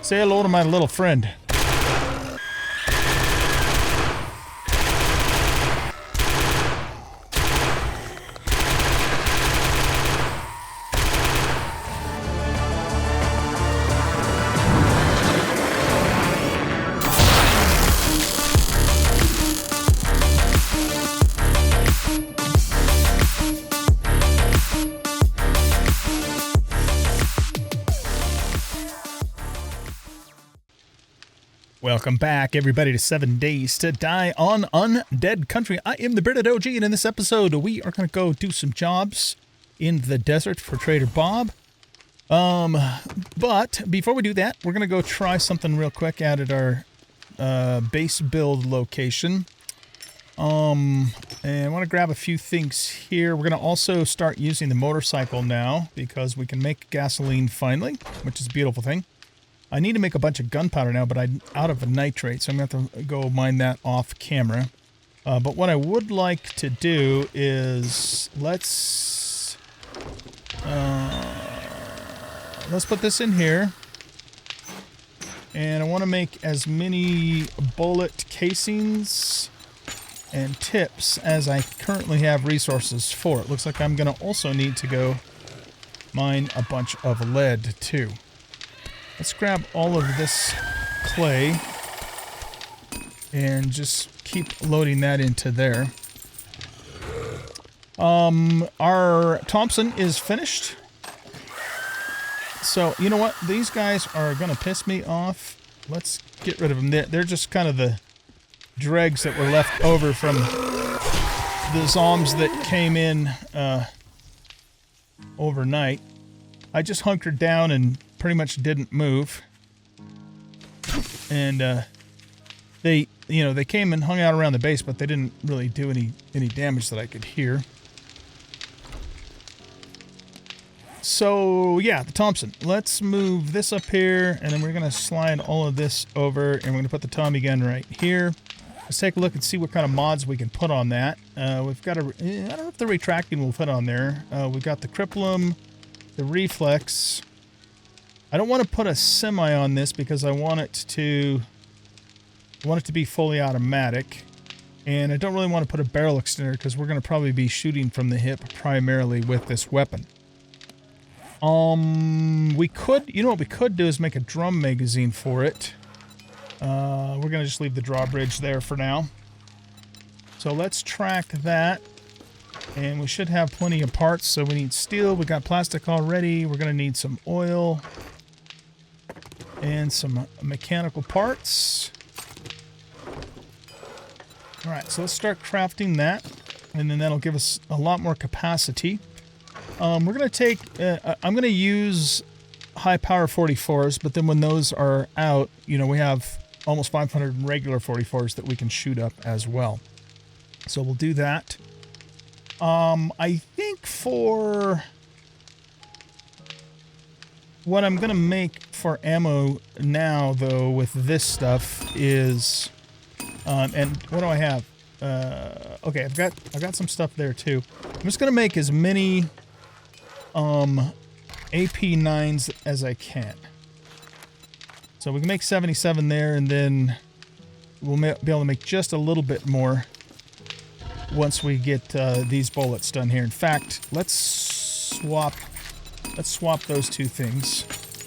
Say hello to my little friend. Welcome back, everybody, to 7 Days to Die on Undead Country. I am the Bearded OG, and in this episode, we are going to go do some jobs in the desert for Trader Bob. But before we do that, we're going to go try something real quick out at our base build location. And I want to grab a few things here. We're going to also start using the motorcycle now because we can make gasoline finally, which is a beautiful thing. I need to make a bunch of gunpowder now, but I'm out of a nitrate, so I'm going to have to go mine that off camera. But what I would like to do is let's put this in here. And I want to make as many bullet casings and tips as I currently have resources for. It looks like I'm going to also need to go mine a bunch of lead too. Let's grab all of this clay and just keep loading that into there. Our Thompson is finished. So, you know what? These guys are going to piss me off. Let's get rid of them. They're just kind of the dregs that were left over from the zombs that came in overnight. I just hunkered down and pretty much didn't move, and they came and hung out around the base, but they didn't really do any damage that I could hear. So yeah, the Thompson. Let's move this up here, and then we're gonna slide all of this over, and we're gonna put the Tommy gun right here. Let's take a look and see what kind of mods we can put on that. We've got I don't know if the retracting will fit on there. We've got the Cripplum, the Reflex. I don't want to put a semi on this because I want it to be fully automatic, and I don't really want to put a barrel extender because we're going to probably be shooting from the hip primarily with this weapon. We could, you know what we could do is make a drum magazine for it. We're going to just leave the drawbridge there for now. So let's track that, and we should have plenty of parts. So we need steel, we got plastic already, we're going to need some oil and some mechanical parts. Alright, so let's start crafting that, and then that'll give us a lot more capacity. We're going to take, I'm going to use high power 44s, but then when those are out, you know, we have almost 500 regular 44s that we can shoot up as well. So we'll do that. I think for what I'm going to make for ammo now, though, with this stuff is, and what do I have? Okay, I've got some stuff there too. I'm just going to make as many AP9s as I can. So we can make 77 there, and then we'll be able to make just a little bit more once we get these bullets done here. In fact, let's swap those two things,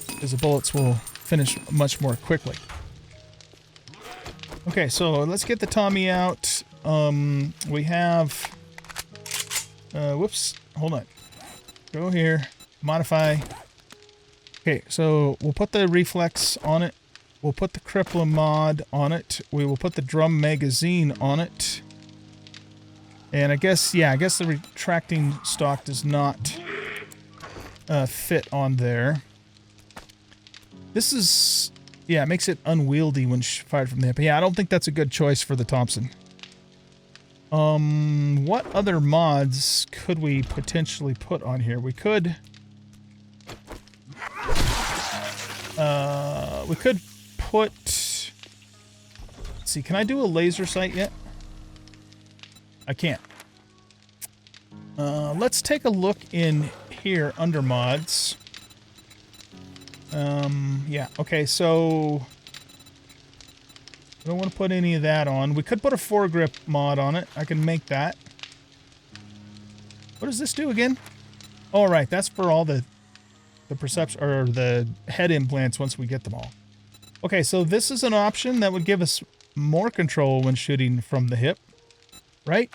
because the bullets will finish much more quickly. Okay, so let's get the Tommy out. We have, whoops, hold on. Go here, modify. Okay, so we'll put the Reflex on it. We'll put the Crippler mod on it. We will put the drum magazine on it. And I guess the retracting stock does not fit on there. This is, yeah, it makes it unwieldy when fired from the hip. Yeah, I don't think that's a good choice for the Thompson. What other mods could we potentially put on here? We could put, let's see, can I do a laser sight yet? I can't. Let's take a look in here under mods. Yeah, okay, so I don't want to put any of that on. We could put a foregrip mod on it. I can make that. What does this do again? All right, that's for all the perception or the head implants once we get them all. Okay, so this is an option that would give us more control when shooting from the hip, right?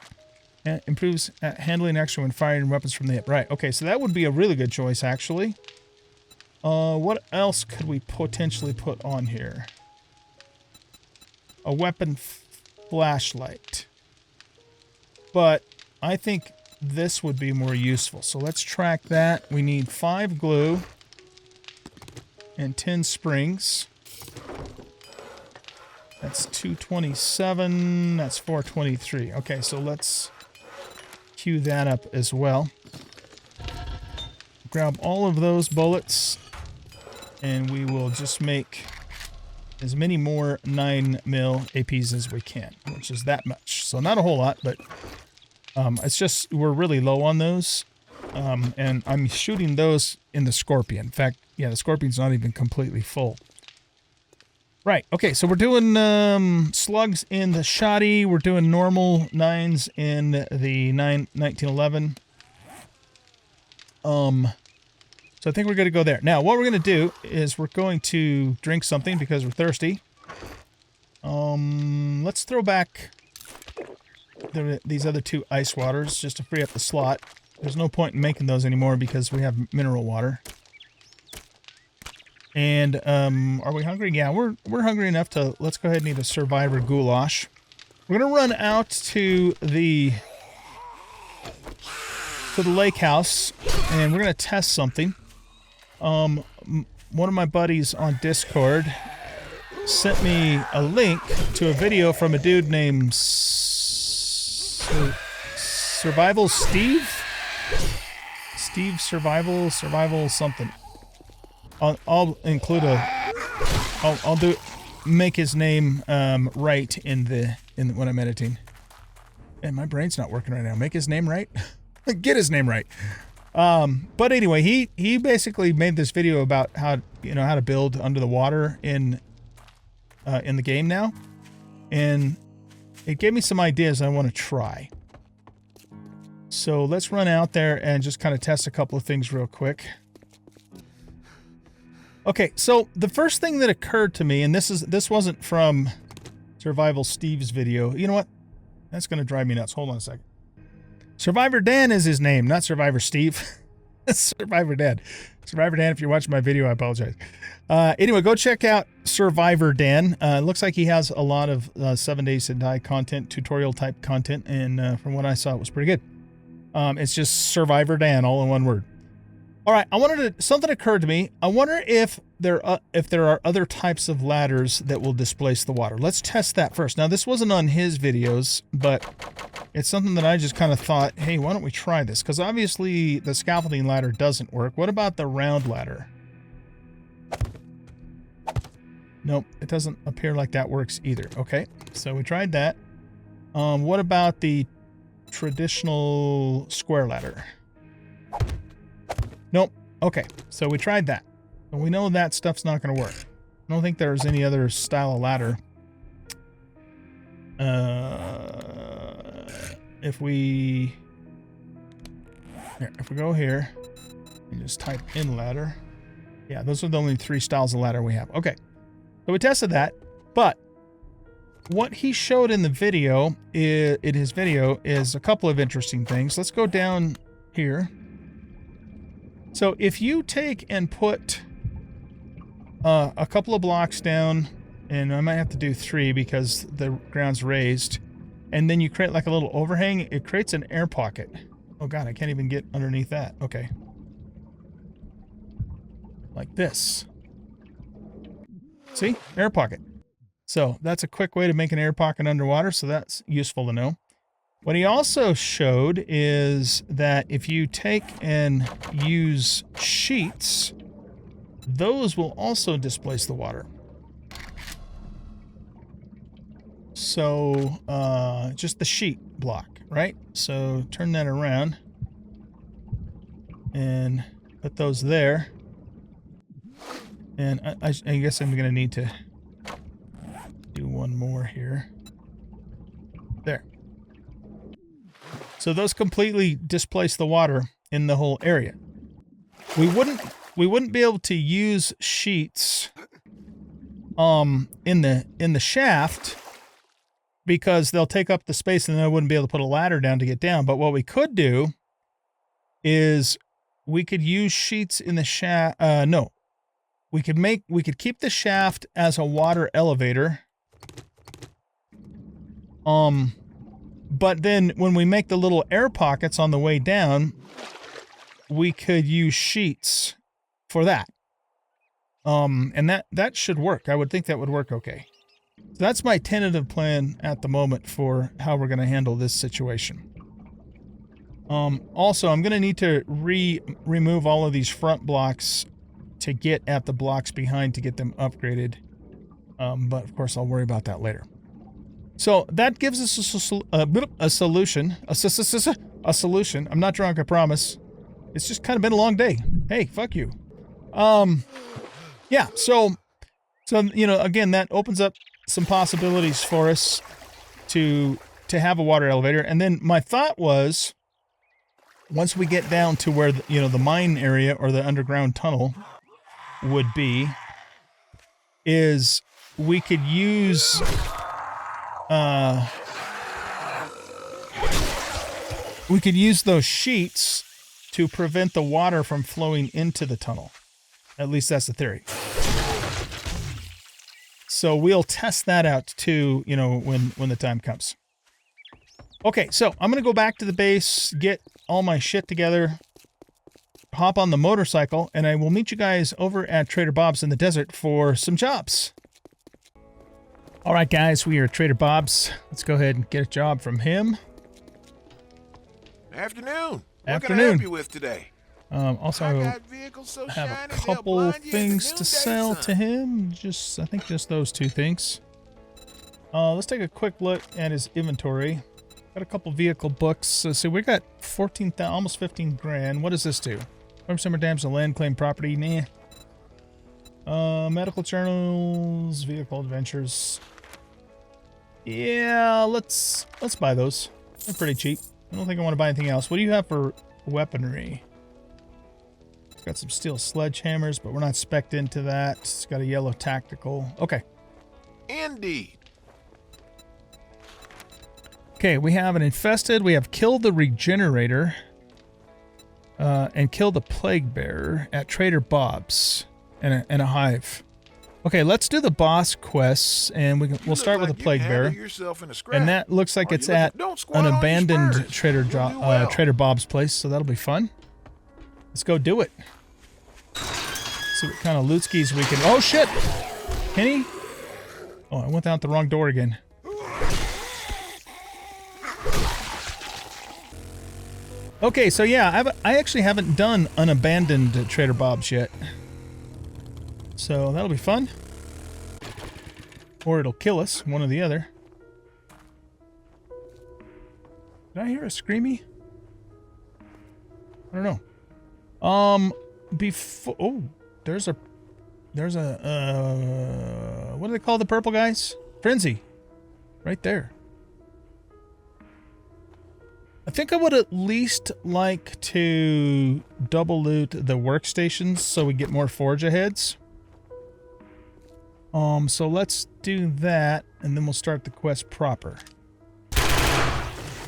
And improves handling action when firing weapons from the hip. Right, okay, so that would be a really good choice, actually. What else could we potentially put on here? A weapon flashlight. But I think this would be more useful. So let's track that. We need 5 glue and 10 springs. That's 227. That's 423. Okay, so let's queue that up as well. Grab all of those bullets, and we will just make as many more 9mm APs as we can, which is that much. So not a whole lot, but it's just we're really low on those. And I'm shooting those in the Scorpion. In fact, yeah, the Scorpion's not even completely full. Right, okay, so we're doing slugs in the shoddy. We're doing normal 9s in the 1911. So I think we're going to go there. Now, what we're going to do is we're going to drink something because we're thirsty. Let's throw back these other 2 ice waters just to free up the slot. There's no point in making those anymore because we have mineral water. And, are we hungry? Yeah, we're hungry enough to, let's go ahead and eat a Survivor goulash. We're going to run out to the lake house, and we're going to test something. One of my buddies on Discord sent me a link to a video from a dude named Survival Steve? Steve Survival something. I'll include I'll make his name right in when I'm editing. And my brain's not working right now. Make his name right? Get his name right. But anyway, he basically made this video about how to build under the water in the game now, and it gave me some ideas I want to try. So let's run out there and just kind of test a couple of things real quick. Okay, so the first thing that occurred to me, and this wasn't from Survival Steve's video. You know what? That's going to drive me nuts. Hold on a second. Survivor Dan is his name, not Survivor Steve. Survivor Dan. Survivor Dan, if you're watching my video, I apologize. Anyway, go check out Survivor Dan. It looks like he has a lot of 7 Days to Die content, tutorial type content, and from what I saw, it was pretty good. It's just Survivor Dan, all in one word. All right, something occurred to me. I wonder if there are other types of ladders that will displace the water. Let's test that first. Now, this wasn't on his videos, but it's something that I just kind of thought, hey, why don't we try this? Because obviously the scaffolding ladder doesn't work. What about the round ladder? Nope, it doesn't appear like that works either. Okay, so we tried that. What about the traditional square ladder? Nope. Okay, so we tried that. But we know that stuff's not going to work. I don't think there's any other style of ladder. If we go here and just type in ladder. Yeah, those are the only 3 styles of ladder we have. Okay, so we tested that, but what he showed in the video, in his video, is a couple of interesting things. Let's go down here. So if you take and put a couple of blocks down, and I might have to do 3 because the ground's raised, and then you create like a little overhang, it creates an air pocket. Oh god, I can't even get underneath that. Okay. Like this. See? Air pocket. So that's a quick way to make an air pocket underwater, so that's useful to know. What he also showed is that if you take and use sheets, those will also displace the water. So, just the sheet block, right? So turn that around and put those there. And I guess I'm going to need to do one more here. There. So those completely displace the water in the whole area. We wouldn't be able to use sheets in the shaft because they'll take up the space and then I wouldn't be able to put a ladder down to get down. But what we could do is we could use sheets in the shaft. No. We could keep the shaft as a water elevator. But then when we make the little air pockets on the way down, we could use sheets for that. And that should work. I would think that would work okay. So that's my tentative plan at the moment for how we're going to handle this situation. Also, I'm going to need to remove all of these front blocks to get at the blocks behind to get them upgraded. But of course, I'll worry about that later. So that gives us a solution. A solution. I'm not drunk, I promise. It's just kind of been a long day. Hey, fuck you. Yeah, so you know, again, that opens up some possibilities for us to have a water elevator. And then my thought was, once we get down to where the mine area or the underground tunnel would be, is we could use those sheets to prevent the water from flowing into the tunnel. At least that's the theory. So we'll test that out too, you know, when the time comes. Okay, so I'm going to go back to the base, get all my shit together, hop on the motorcycle, and I will meet you guys over at Trader Bob's in the desert for some jobs. All right, guys, we are at Trader Bob's. Let's go ahead and get a job from him. Afternoon. What can I help you with today? Also, I have a couple things to sell to him. I think just those two things. Let's take a quick look at his inventory. Got a couple vehicle books. So we got almost 15 grand. What does this do? Farm summer damage to land claim property. Nah. Medical journals, vehicle adventures. Yeah, let's buy those. They're pretty cheap. I don't think I want to buy anything else. What do you have for weaponry? Got some steel sledgehammers, but we're not spec'd into that. It's got a yellow tactical. Okay. Indeed. Okay, we have an infested. We have killed the Regenerator. And killed the Plague Bearer at Trader Bob's and a hive. Okay, let's do the boss quests, and we'll start with the Plague Bearer. And that looks like it's at an abandoned Trader Bob's place, so that'll be fun. Let's go do it. See what kind of loot skis we can... Oh, shit! Kenny? Oh, I went out the wrong door again. Okay, so yeah, I actually haven't done an abandoned Trader Bob's yet. So that'll be fun. Or it'll kill us, one or the other. Did I hear a screamy? I don't know. Before... Oh, there's a... what do they call the purple guys? Frenzy. Right there. I think I would at least like to double loot the workstations so we get more forge aheads. So let's do that, and then we'll start the quest proper.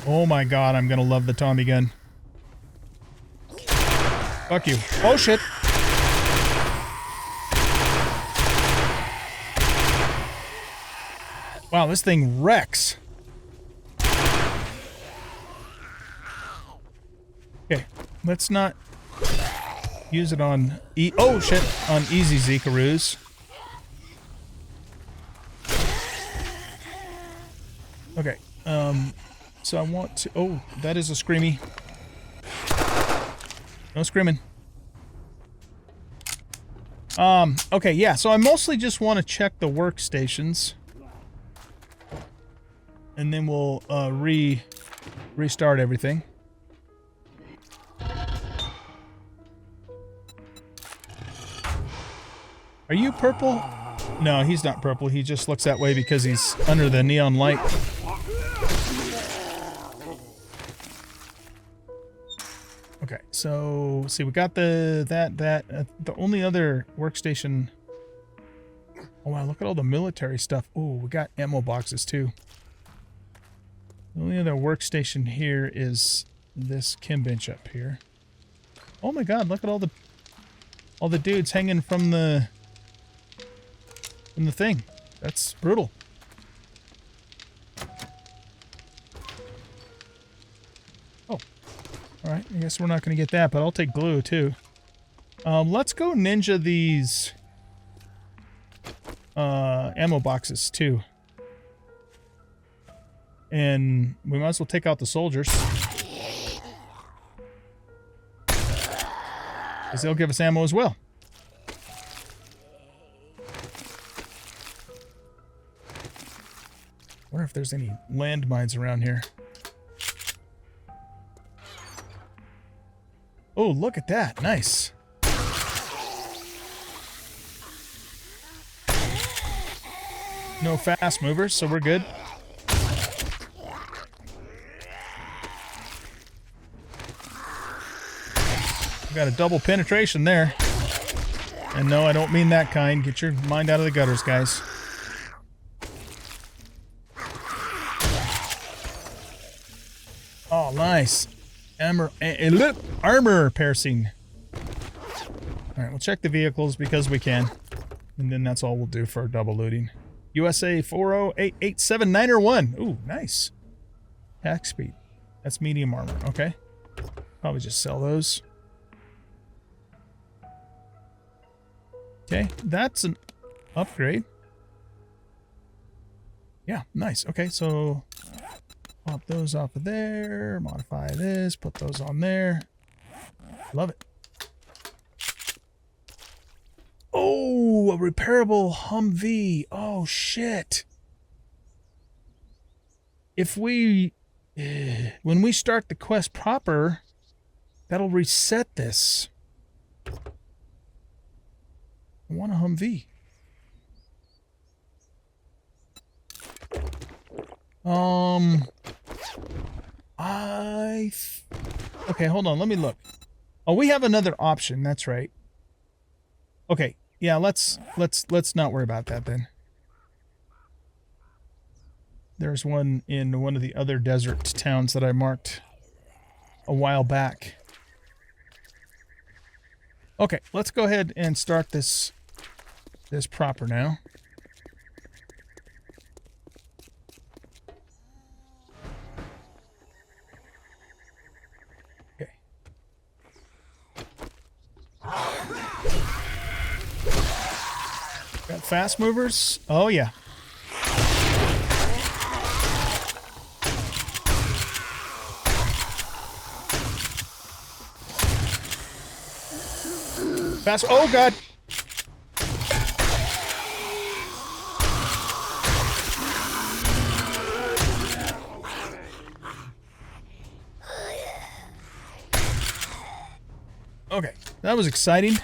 Oh my god, I'm gonna love the Tommy gun. Fuck you. Oh shit! Wow, this thing wrecks. Okay, let's not use it on oh shit, on easy Zikaroos. Okay, so I want to... Oh, that is a screamy. No screaming. Okay, yeah, so I mostly just want to check the workstations. And then we'll, restart everything. Are you purple? No, he's not purple. He just looks that way because he's under the neon light. Okay, so see, we got the only other workstation. Oh wow, look at all the military stuff. Oh, we got ammo boxes too. The only other workstation here is this chem bench up here. Oh my god, look at all the dudes hanging from the thing. That's brutal. Oh. Alright, I guess we're not going to get that, but I'll take glue too. Let's go ninja these ammo boxes too. And we might as well take out the soldiers. Because they'll give us ammo as well. I wonder if there's any landmines around here. Oh, look at that. Nice. No fast movers, so we're good. Got a double penetration there. And no, I don't mean that kind. Get your mind out of the gutters, guys. Oh, nice. Armor piercing. Alright, we'll check the vehicles because we can. And then that's all we'll do for double looting. USA 4088791. Ooh, nice. Attack speed. That's medium armor. Okay. Probably just sell those. Okay, that's an upgrade. Yeah, nice. Okay, so pop those off of there, modify this, put those on there. Love it. Oh, a repairable Humvee. Oh, shit. If we... when we start the quest proper, that'll reset this. I want a Humvee. Okay, hold on. Let me look. Oh, we have another option. That's right. Okay. Yeah, let's not worry about that then. There's one in one of the other desert towns that I marked a while back. Okay, let's go ahead and start this proper now. Okay. Got fast movers? Oh yeah. Fast. Oh god. Okay, that was exciting.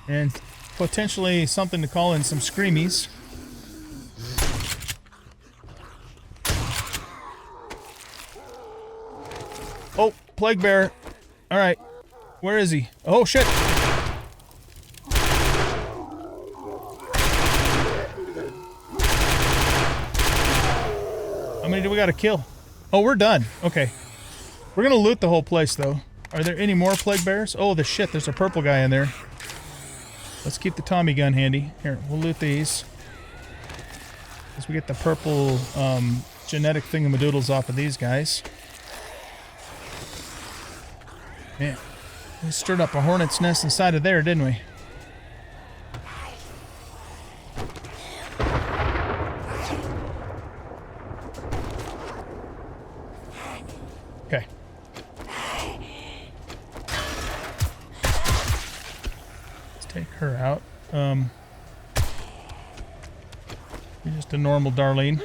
And potentially something to call in some screamies. Oh, plague bear. All right. Where is he? Oh, shit. How many do we got to kill? Oh, we're done. Okay. We're going to loot the whole place, though. Are there any more plague bears? Oh, the shit. There's a purple guy in there. Let's keep the Tommy gun handy. Here, we'll loot these. As we get the purple genetic thingamadoodles off of these guys. Man, we stirred up a hornet's nest inside of there, didn't we? Okay. Let's take her out. You're just a normal Darlene.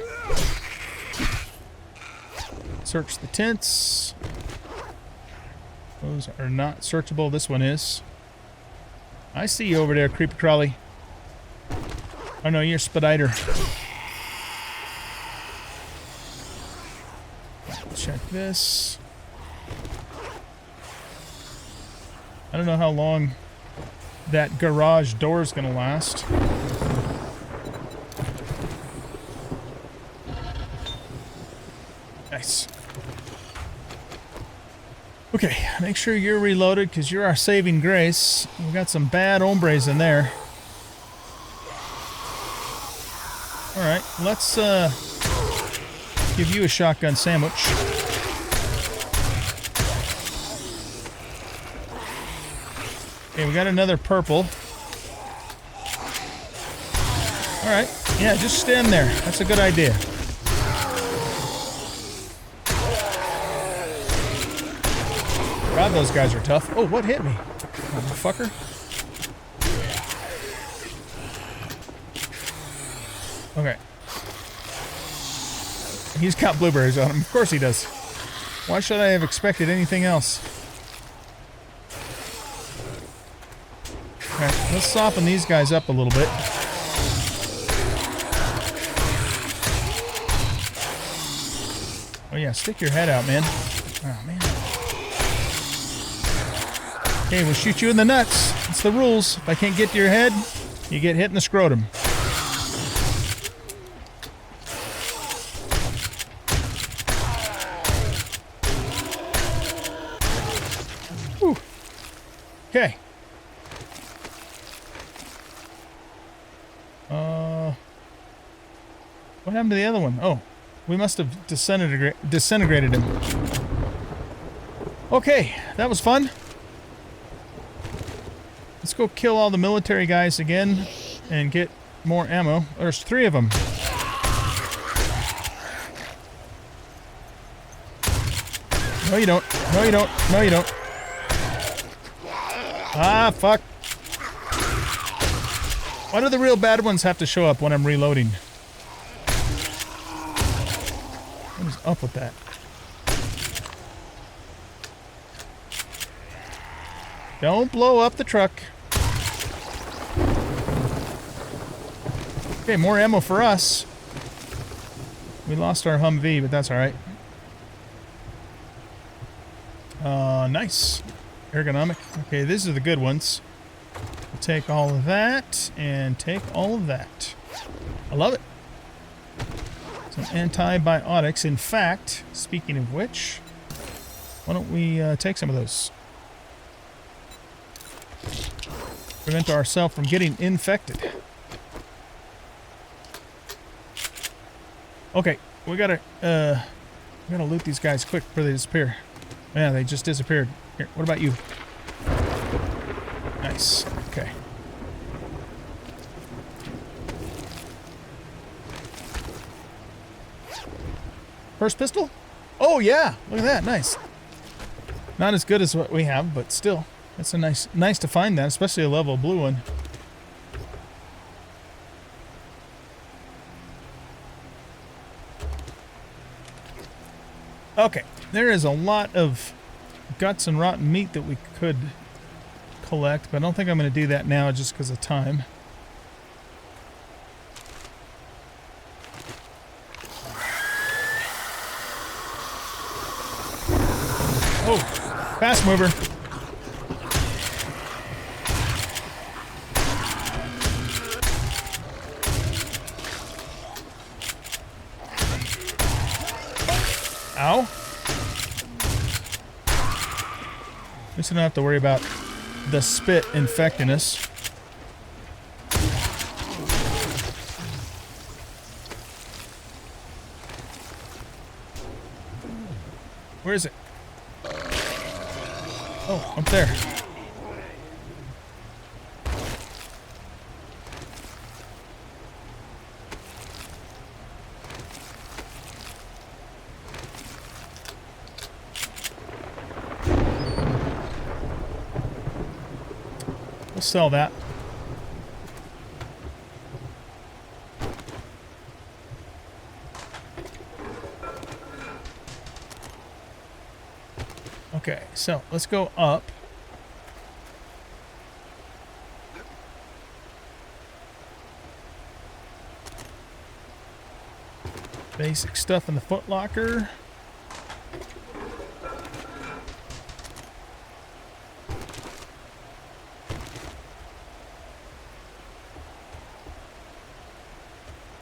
Search the tents. Those are not searchable. This one is. I see you over there, creepy crawly. Oh no, you're Spider. Check this. I don't know how long that garage door is going to last. Nice. Okay, make sure you're reloaded because you're our saving grace. We've got some bad hombres in there. Alright, let's give you a shotgun sandwich. Okay, we got another purple. Alright, yeah, just stand there. That's a good idea. God, those guys are tough. Oh, what hit me? Motherfucker. Okay. He's got blueberries on him. Of course he does. Why should I have expected anything else? Alright, let's soften these guys up a little bit. Oh yeah, stick your head out, man. Oh, man. Okay, we'll shoot you in the nuts. It's the rules. If I can't get to your head, you get hit in the scrotum. Whew. Okay. What happened to the other one? Oh, we must have disintegrated him. Okay, that was fun. Let's go kill all the military guys again and get more ammo. There's 3 of them. No, you don't. No, you don't. No, you don't. Ah, fuck. Why do the real bad ones have to show up when I'm reloading? What is up with that? Don't blow up the truck. Okay, more ammo for us. We lost our Humvee, but that's alright. Nice. Ergonomic. Okay, these are the good ones. We'll take all of that, and take all of that. I love it. Some antibiotics. In fact, speaking of which, why don't we take some of those? Prevent ourselves from getting infected. Okay, we gotta loot these guys quick before they disappear. Yeah, they just disappeared. Here, what about you? Nice. Okay. First pistol? Oh yeah! Look at that, nice. Not as good as what we have, but still. That's a nice to find that, especially a level blue one. Okay, there is a lot of guts and rotten meat that we could collect, but I don't think I'm going to do that now just because of time. Oh, fast mover. Ow. At least I don't have to worry about the spit infecting us. Where is it? Oh, up there. We'll sell that. Okay, so let's go up. Basic stuff in the footlocker.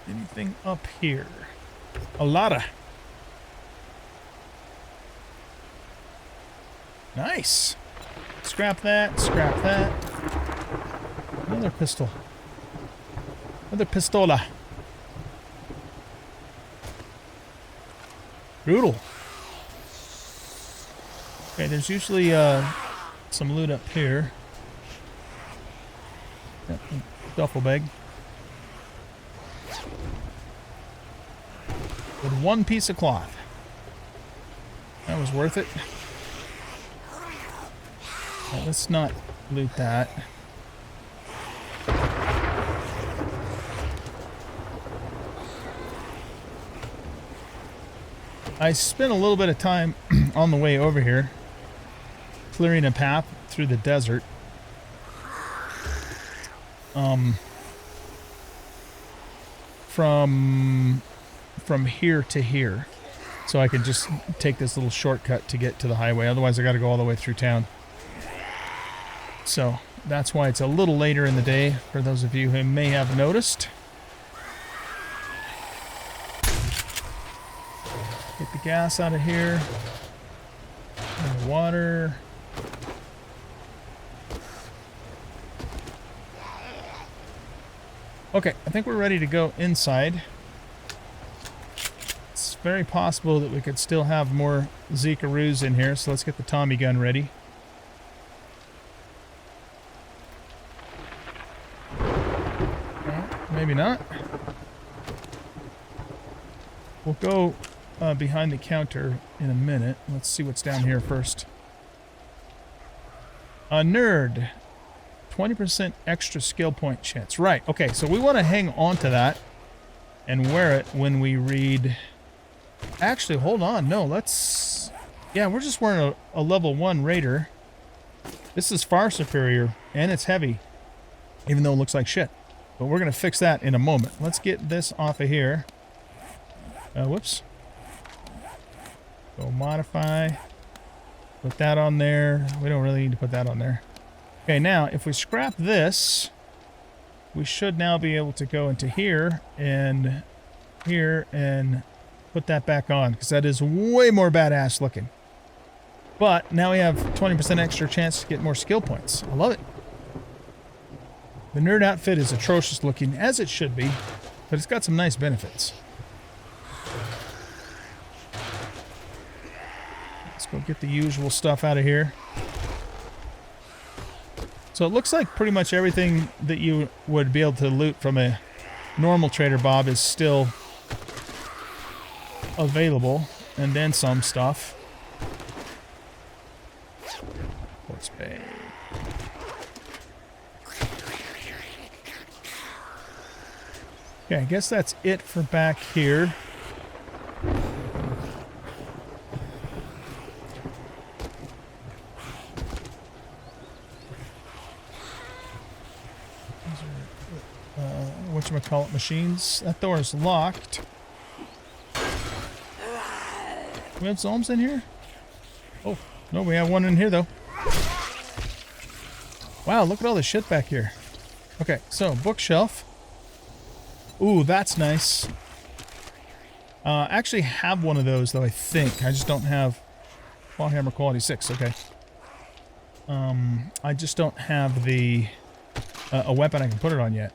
Anything up here? A lotta. Nice. Scrap that, scrap that. Another pistol. Another pistola. Brutal. Okay, there's usually some loot up here. Yep, duffel bag. With one piece of cloth. That was worth it. Right, let's not loot that. I spent a little bit of time on the way over here clearing a path through the desert. From here to here. So I could just take this little shortcut to get to the highway. Otherwise I got to go all the way through town. So that's why it's a little later in the day for those of you who may have noticed. Get the gas out of here. And the water. Okay, I think we're ready to go inside. It's very possible that we could still have more Zekaroos in here, so let's get the Tommy gun ready. Maybe not. We'll go behind the counter in a minute. Let's see what's down here first. A nerd. 20% extra skill point chance. Right, okay, so we want to hang on to that and wear it when we read... Actually, hold on. No, let's... Yeah, we're just wearing a level 1 Raider. This is far superior, and it's heavy, even though it looks like shit. But we're going to fix that in a moment. Let's get this off of here. Whoops. Go modify. Put that on there. We don't really need to put that on there. Okay, now, if we scrap this, we should now be able to go into here and put that back on, because that is way more badass looking. But now we have 20% extra chance to get more skill points. I love it. The nerd outfit is atrocious looking, as it should be, but it's got some nice benefits. Let's go get the usual stuff out of here. So it looks like pretty much everything that you would be able to loot from a normal Trader Bob is still available, and then some stuff. Quartz Bay. Okay, I guess that's it for back here. Whatchamacallit machines. That door is locked. We have zombies in here? Oh, no, we have one in here though. Wow, look at all this shit back here. Okay, so bookshelf. Ooh, that's nice. I actually have one of those though, I think. I just don't have Clawhammer quality 6, okay. I just don't have the a weapon I can put it on yet.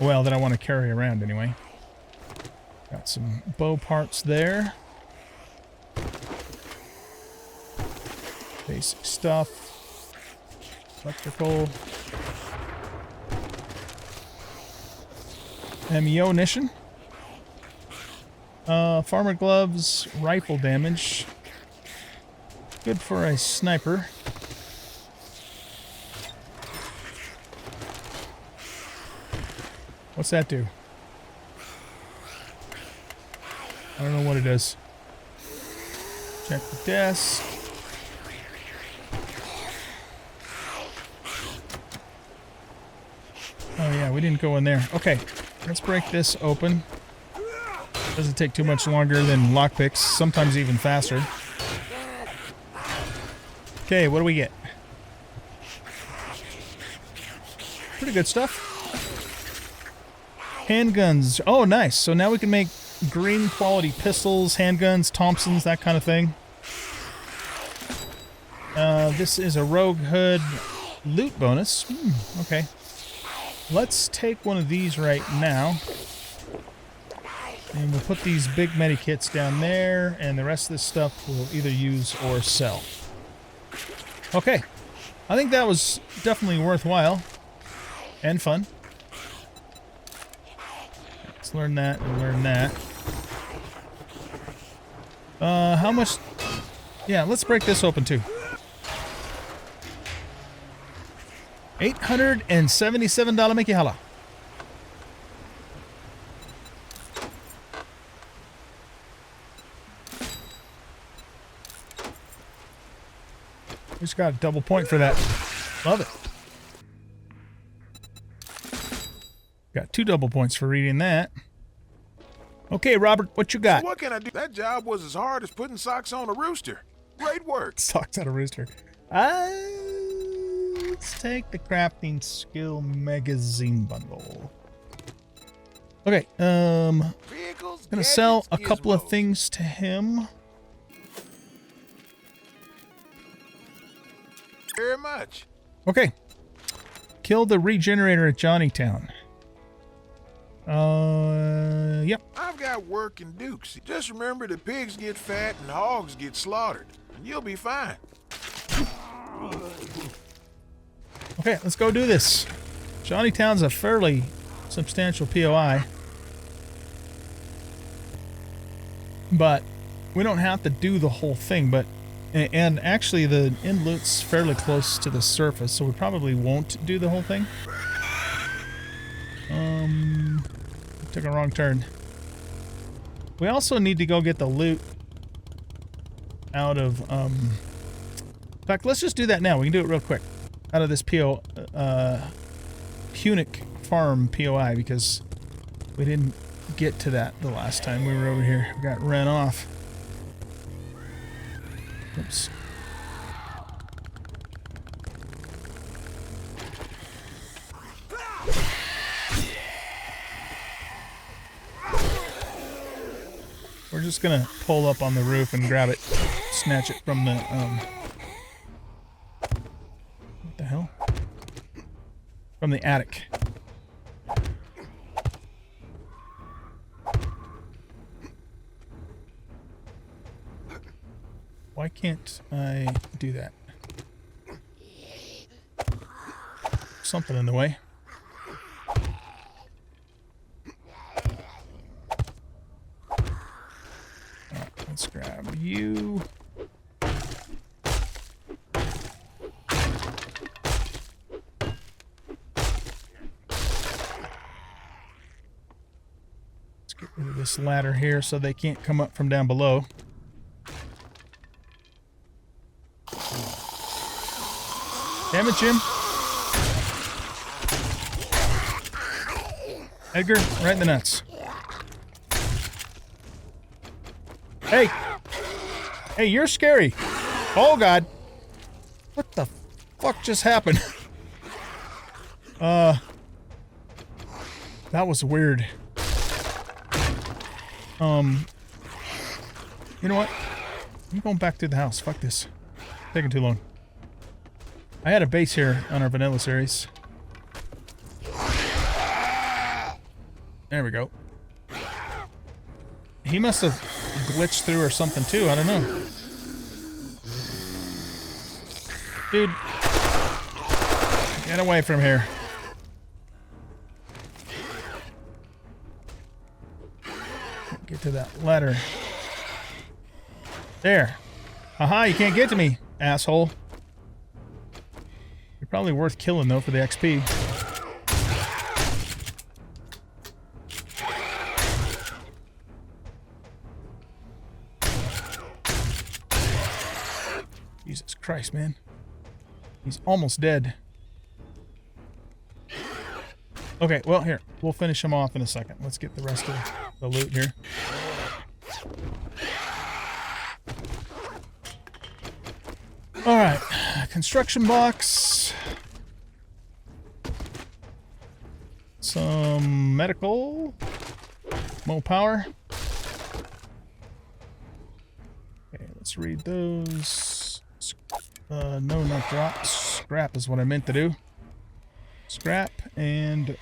Well, that I want to carry around anyway. Got some bow parts there. Basic stuff. Electrical. Ammunition. Farmer gloves, rifle damage. Good for a sniper. What's that do? I don't know what it does. Check the desk. Oh yeah, we didn't go in there. Okay, let's break this open. Doesn't take too much longer than lockpicks, sometimes even faster. Okay, what do we get? Pretty good stuff. Handguns. Oh, nice. So now we can make green quality pistols, handguns, Thompsons, that kind of thing. This is a rogue hood loot bonus. Okay. Let's take one of these right now. And we'll put these big medikits down there, and the rest of this stuff we'll either use or sell. Okay. I think that was definitely worthwhile. And fun. Let's learn that and learn that. How much... Yeah, let's break this open too. $877 Mickey Holla. We just got a double point for that. Love it. Got 2 double points for reading that. Okay, Robert, what you got? So what can I do? That job was as hard as putting socks on a rooster. Great work. Socks on a rooster. Let's take the crafting skill magazine bundle. Okay, Vehicles, gonna sell a gadgets, couple of gizmos. things to him. Very much. Okay. Kill the Regenerator at Johnnytown. Yep. I've got work in Dukes. Just remember the pigs get fat and hogs get slaughtered, and you'll be fine. Okay, let's go do this. Johnnytown's a fairly substantial POI. But we don't have to do the whole thing, but... And actually, the end loot's fairly close to the surface, so we probably won't do the whole thing. Took a wrong turn. We also need to go get the loot out of, in fact, let's just do that now. We can do it real quick. Out of this Punic Farm POI, because we didn't get to that the last time we were over here. We got ran off. Oops. We're just gonna pull up on the roof and grab it, snatch it from the, what the hell? From the attic. Why can't I do that? Something in the way. Alright, let's grab you. Let's get rid of this ladder here so they can't come up from down below. Damn it, Jim. Edgar, right in the nuts. Hey! Hey, you're scary. Oh, God. What the fuck just happened? That was weird. You know what? I'm going back to the house. Fuck this. Taking too long. I had a base here on our vanilla series. There we go. He must have glitched through or something too, I don't know. Dude. Get away from here. Get to that ladder. There. Haha, you can't get to me, asshole. You're probably worth killing, though, for the XP. Jesus Christ, man. He's almost dead. Okay, well, here. We'll finish them off in a second. Let's get the rest of the loot here. Alright. Construction box. Some medical. More power. Okay, let's read those. No, not drops. Scrap is what I meant to do. Scrap and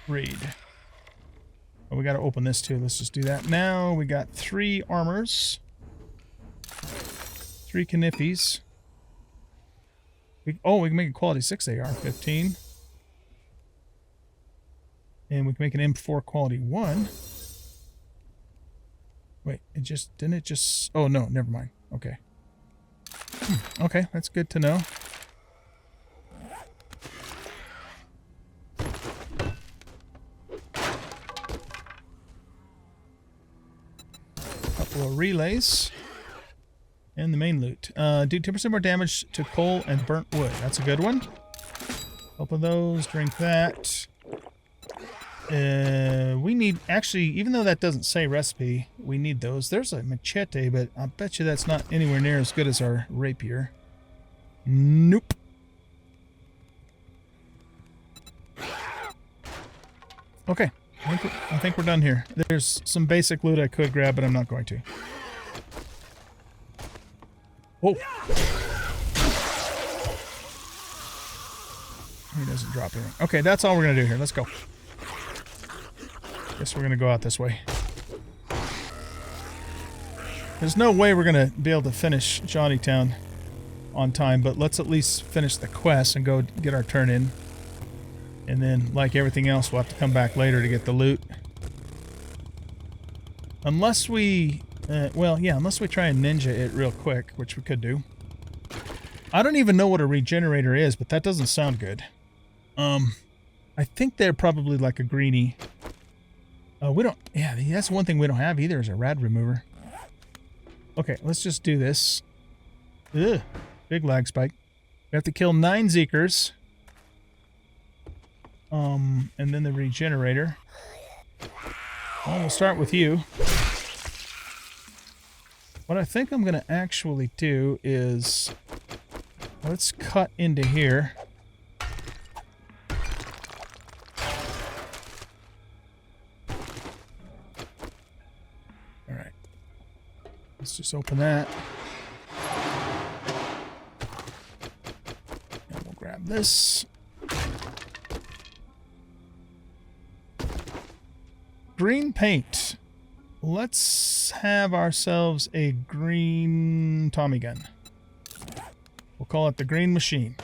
read. Oh, we got to open this too. Let's just do that now. We got 3 armors. 3 Kniffies. We can make a quality 6 AR-15. And we can make an M4 quality 1. Wait, didn't it just... Oh, no, never mind. Okay. Okay, that's good to know. Couple of relays. And the main loot. Do 2% more damage to coal and burnt wood. That's a good one. Couple of those. Drink that. We need... Actually, even though that doesn't say recipe, we need those. There's a machete, but I bet you that's not anywhere near as good as our rapier. Nope. Okay. I think we're done here. There's some basic loot I could grab, but I'm not going to. Whoa. He doesn't drop anything. Okay, that's all we're going to do here. Let's go. Guess we're going to go out this way. There's no way we're going to be able to finish Johnnytown on time, but let's at least finish the quest and go get our turn in. And then, like everything else, we'll have to come back later to get the loot. Unless we... well, yeah, unless we try and ninja it real quick, which we could do. I don't even know what a regenerator is, but that doesn't sound good. I think they're probably like a greenie. We don't... Yeah, that's one thing we don't have either is a rad remover. Okay, let's just do this. Ugh, big lag spike. We have to kill 9 Zeekers. And then the regenerator. Well, we'll start with you. What I think I'm going to actually do is... Let's cut into here. Alright. Let's just open that. And we'll grab this. Green paint. Let's have ourselves a green Tommy gun. We'll call it the Green Machine.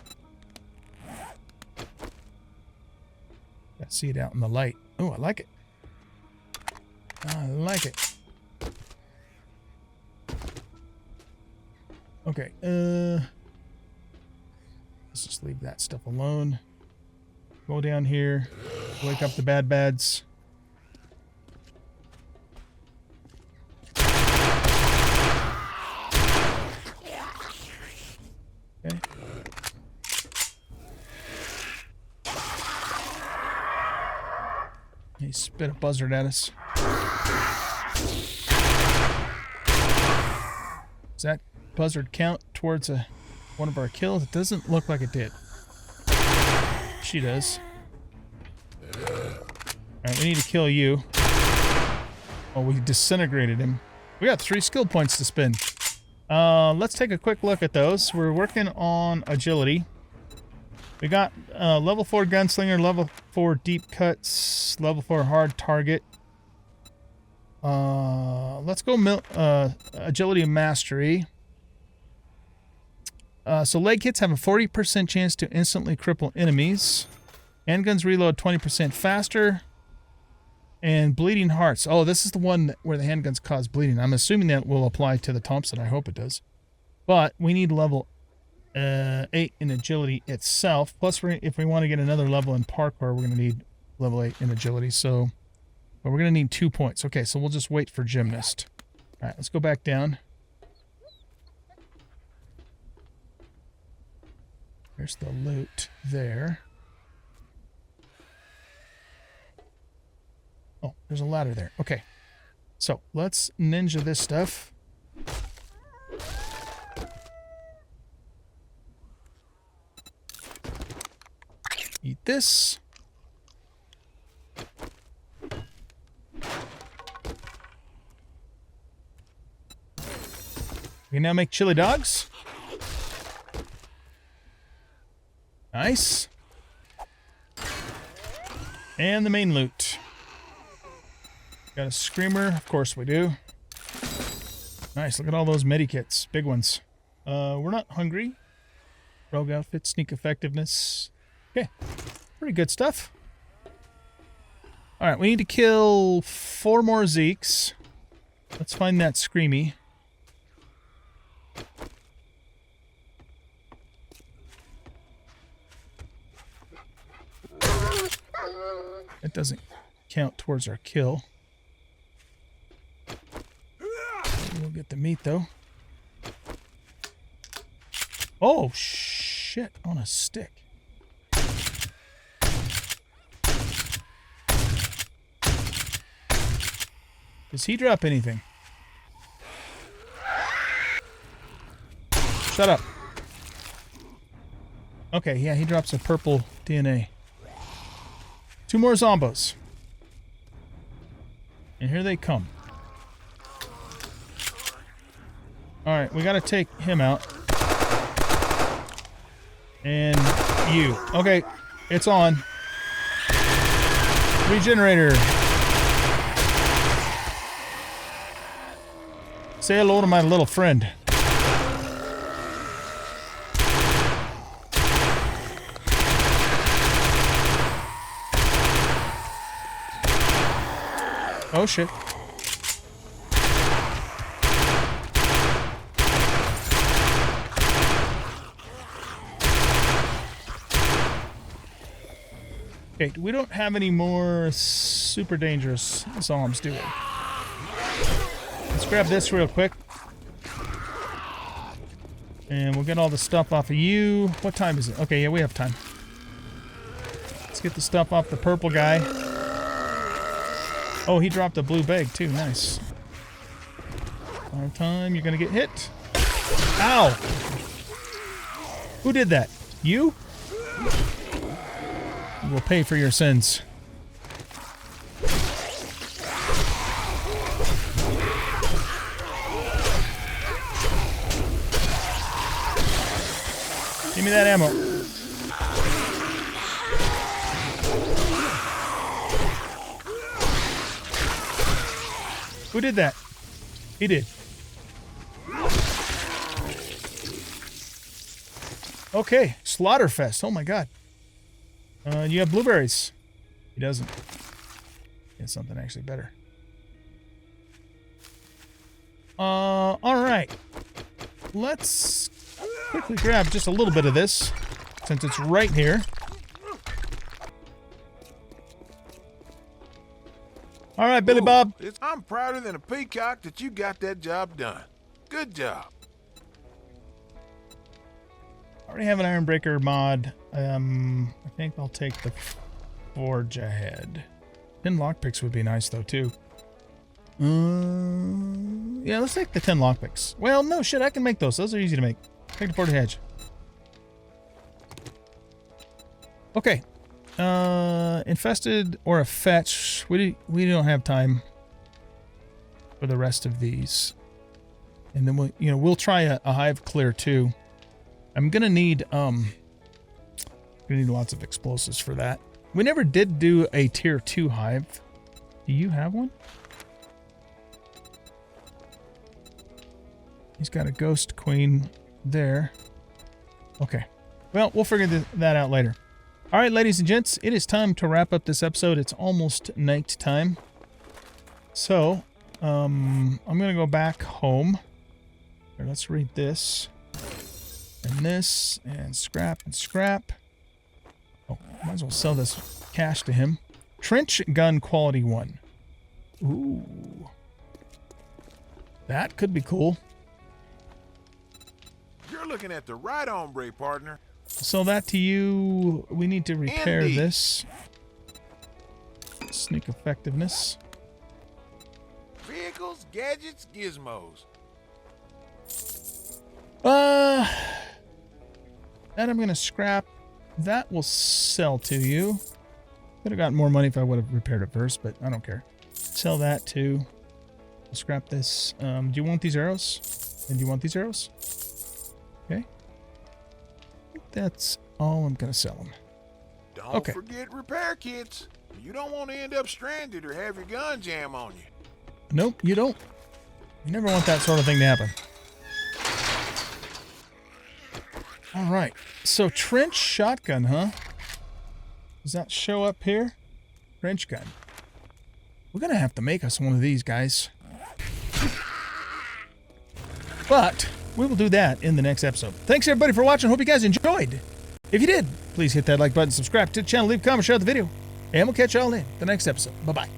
Gotta see it out in the light. Oh, I like it. I like it. Okay, let's just leave that stuff alone. Go down here. Wake up the bad bads. Okay. He spit a buzzard at us. Does that buzzard count towards one of our kills? It doesn't look like it did. She does. Alright, we need to kill you. Oh, we disintegrated him. We got 3 skill points to spend. Let's take a quick look at those. We're working on agility. We got level 4 gunslinger, level 4 deep cuts, level 4 hard target. Let's go agility and mastery. So leg hits have a 40% chance to instantly cripple enemies. Handguns reload 20% faster. And bleeding hearts. Oh, this is the one where the handguns cause bleeding. I'm assuming that will apply to the Thompson. I hope it does. But we need level 8 in agility itself. Plus, if we want to get another level in parkour, we're going to need level 8 in agility. So, but we're going to need 2 points. Okay, so we'll just wait for gymnast. All right, let's go back down. There's the loot there. Oh, there's a ladder there. Okay. So, let's ninja this stuff. Eat this. We can now make chili dogs. Nice. And the main loot. Got a screamer. Of course we do. Nice. Look at all those medikits. Big ones. We're not hungry. Rogue outfit, sneak effectiveness. Okay. Pretty good stuff. Alright, we need to kill 4 more Zeeks. Let's find that Screamy. It doesn't count towards our kill. We'll get the meat, though. Oh, shit. On a stick. Does he drop anything? Shut up. Okay, yeah, he drops a purple DNA. 2 more zombos. And here they come. Alright, we gotta take him out. And you. Okay, it's on. Regenerator. Say hello to my little friend. Oh shit. Okay, we don't have any more super dangerous zombies, do we? Let's grab this real quick. And we'll get all the stuff off of you. What time is it? Okay, yeah, we have time. Let's get the stuff off the purple guy. Oh, he dropped a blue bag too. Nice. All time, you're gonna get hit. Ow! Who did that? You? You will pay for your sins. Give me that ammo. Who did that? He did. Okay, Slaughterfest. Oh my god. You have blueberries. He doesn't. He has something actually better. Alright. Let's quickly grab just a little bit of this, since it's right here. Alright, Billy Bob. I'm prouder than a peacock that you got that job done. Good job. I already have an Ironbreaker mod. I think I'll take the Forge ahead. 10 lockpicks would be nice though too. Yeah, let's take the 10 lockpicks. Well, no shit, I can make those. Those are easy to make. Take the Forge Hedge. Okay. Infested or a fetch. We don't have time for the rest of these. And then we'll try a hive clear too. I'm gonna need lots of explosives for that. We never did do a tier 2 hive. Do you have one? He's got a ghost queen there. Okay. Well, we'll figure that out later. All right, ladies and gents, it is time to wrap up this episode. It's almost night time. So, I'm going to go back home. Here, let's read this. And this, and scrap, and scrap. Oh, might as well sell this cash to him. Trench gun quality 1. Ooh. That could be cool. You're looking at the right hombre, partner. Sell that to you. We need to repair this. Sneak effectiveness. Vehicles, gadgets, gizmos. That I'm going to scrap. That will sell to you. Could have gotten more money if I would have repaired it first, but I don't care. Sell that too. I'll scrap this. Do you want these arrows? And do you want these arrows? Okay. I think that's all I'm going to sell them. Don't forget repair kits. You don't want to end up stranded or have your gun jam on you. Nope, you don't. You never want that sort of thing to happen. All right. So trench shotgun, huh? Does that show up here? Trench gun. We're going to have to make us one of these, guys. But we will do that in the next episode. Thanks, everybody, for watching. Hope you guys enjoyed. If you did, please hit that like button, subscribe to the channel, leave a comment, share the video. And we'll catch y'all in the next episode. Bye-bye.